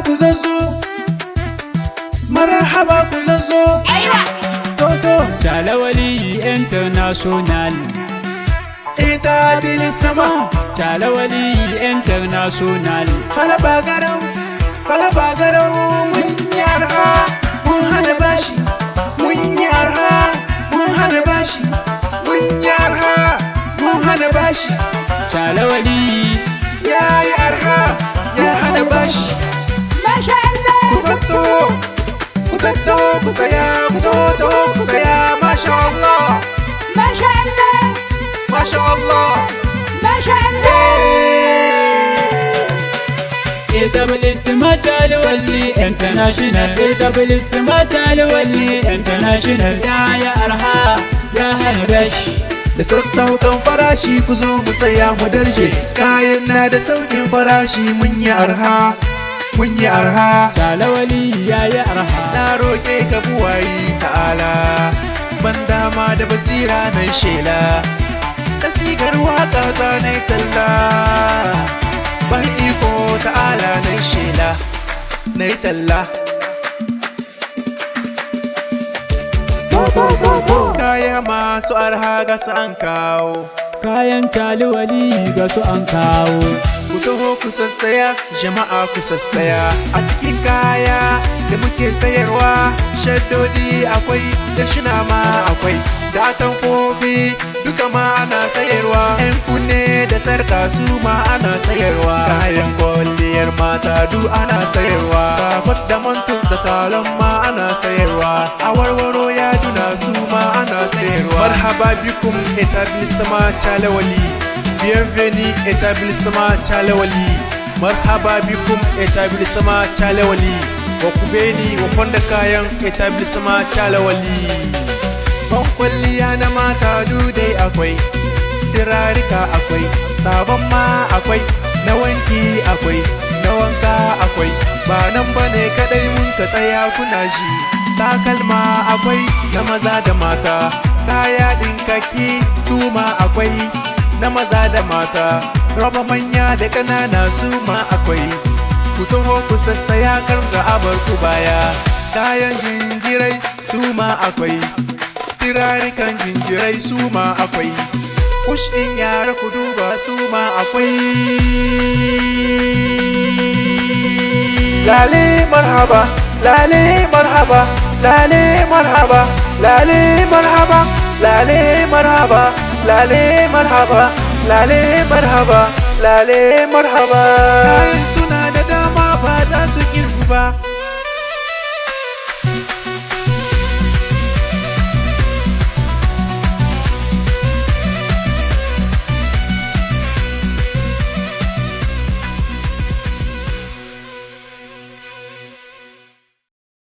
ku zazzo, marhaba ku zazzo. Tsale Waliyi International. Ita sama. Tsale Waliyi International. Falaba garau mun yi arha, mun hana bashi, mun yi arha, mun hana bashi, mun yi arha, mun hana bashi. Tsale Waliyi ya yi arha, ya hana bashi. Masha Allah. Ku tattaho, ku saya, ku tattaho, ku saya. Masha Allah, Masha Allah. Masha Allah. Masha Allah. Etablissement Tsale Waliyi International. Etablissement Tsale Waliyi International. Ya arha, ya hana bashi. Da sassauƙan farashi ku zo mu saya mu darje. Kayan na da sauƙin farashi mun yi arha, mun yi arha. Tsale Waliyi ya yi arha. Na roƙe ka buwayi ta'ala, ban dama da basira na shela. Da sigar waƙa zanai talla, ban iko ta'ala na shela, na yi talla. Kaya masu arha ga su an kawo, Kayan Tsale Waliyi ga su an kawo. ku taho ku sassaya, jama'a ku sassaya. A cikin kaya da muke sayarwa, shaddodi akwai, da shina ma akwai, da atamfofi duka ma ana sayarwa. 'Yan kunne da sarka su ma ana sayarwa. Kayan kwalliyar mata du ana sayarwa. Safat da mantuk da talon ma ana sayarwa. Awarwaro ya duna su ma ana sayarwa. Marhaba bikum etablissement Tsale Waliyi. Bienvenue établissement Tsale Waliyi. Marhaba bikum établissement Tsale Waliyi. Wa ku beni wa fonda kayan établissement Tsale Waliyi. Ban kwalliya na mata dudai akwai, dirarika akwai, sabon ma akwai, na wanki akwai, na wanka akwai. Ba nan bane kadai mun ka tsaya kuna ji. Takalma akwai na maza da mata, kaya ɗinkaki su ma akwai na maza da mata, roba manya da ƙanana su ma akwai. Ku taho ku sassaya kar da abar ku baya. Kayan jinjirai su ma akwai, tirarikan jinjirai su ma akwai. Kush ɗin yara ku duba su ma akwai. Lale marhaba, lale marhaba, lale marhaba, lale marhaba, lale marhaba, lale marhaba, lale marhaba, lale marhaba.